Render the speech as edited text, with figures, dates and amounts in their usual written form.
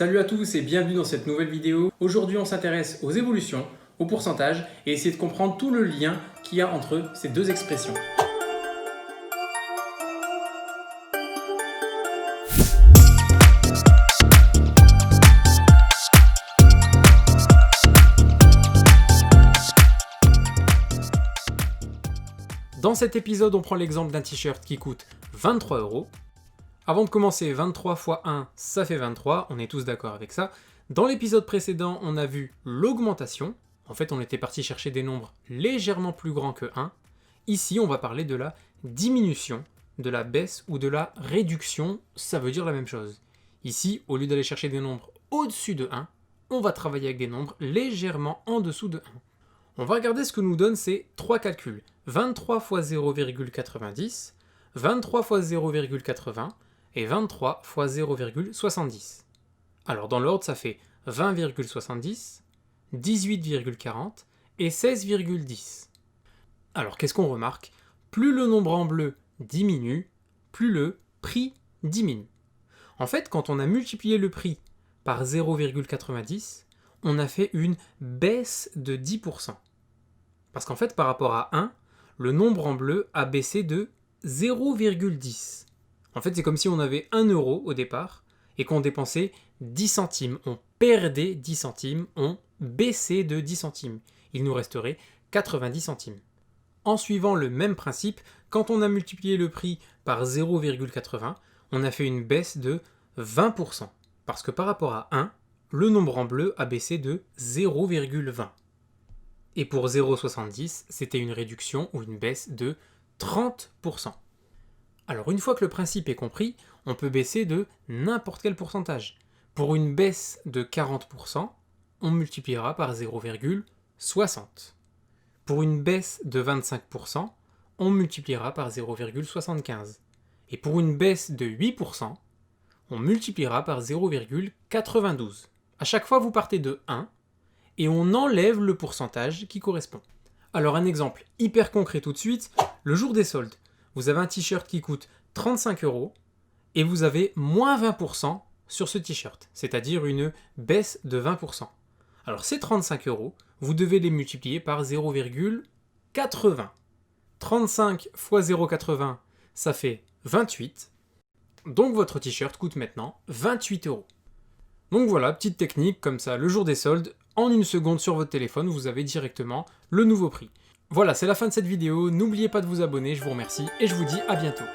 Salut à tous et bienvenue dans cette nouvelle vidéo. Aujourd'hui on s'intéresse aux évolutions, aux pourcentages et essayer de comprendre tout le lien qu'il y a entre ces deux expressions. Dans cet épisode, on prend l'exemple d'un t-shirt qui coûte 23 €. Avant de commencer, 23 fois 1, ça fait 23, on est tous d'accord avec ça. Dans l'épisode précédent, on a vu l'augmentation. En fait, on était parti chercher des nombres légèrement plus grands que 1. Ici, on va parler de la diminution, de la baisse ou de la réduction, ça veut dire la même chose. Ici, au lieu d'aller chercher des nombres au-dessus de 1, on va travailler avec des nombres légèrement en dessous de 1. On va regarder ce que nous donnent ces trois calculs. 23 fois 0,90, 23 fois 0,80 et 23 fois 0,70. Alors dans l'ordre, ça fait 20,70, 18,40 et 16,10. Alors qu'est-ce qu'on remarque? Plus le nombre en bleu diminue, plus le prix diminue. En fait, quand on a multiplié le prix par 0,90, on a fait une baisse de 10%. Parce qu'en fait, par rapport à 1, le nombre en bleu a baissé de 0,10. En fait, c'est comme si on avait 1 euro au départ et qu'on dépensait 10 centimes. On perdait 10 centimes, on baissait de 10 centimes. Il nous resterait 90 centimes. En suivant le même principe, quand on a multiplié le prix par 0,80, on a fait une baisse de 20%. Parce que par rapport à 1, le nombre en bleu a baissé de 0,20. Et pour 0,70, c'était une réduction ou une baisse de 30%. Alors une fois que le principe est compris, on peut baisser de n'importe quel pourcentage. Pour une baisse de 40%, on multipliera par 0,60. Pour une baisse de 25%, on multipliera par 0,75. Et pour une baisse de 8%, on multipliera par 0,92. À chaque fois, vous partez de 1 et on enlève le pourcentage qui correspond. Alors un exemple hyper concret tout de suite, le jour des soldes. Vous avez un t-shirt qui coûte 35 € et vous avez moins 20% sur ce t-shirt, c'est-à-dire une baisse de 20%. Alors ces 35 €, vous devez les multiplier par 0,80. 35 fois 0,80, ça fait 28. Donc votre t-shirt coûte maintenant 28 €. Donc voilà, petite technique comme ça, le jour des soldes, en une seconde sur votre téléphone, vous avez directement le nouveau prix. Voilà, c'est la fin de cette vidéo, n'oubliez pas de vous abonner, je vous remercie et je vous dis à bientôt.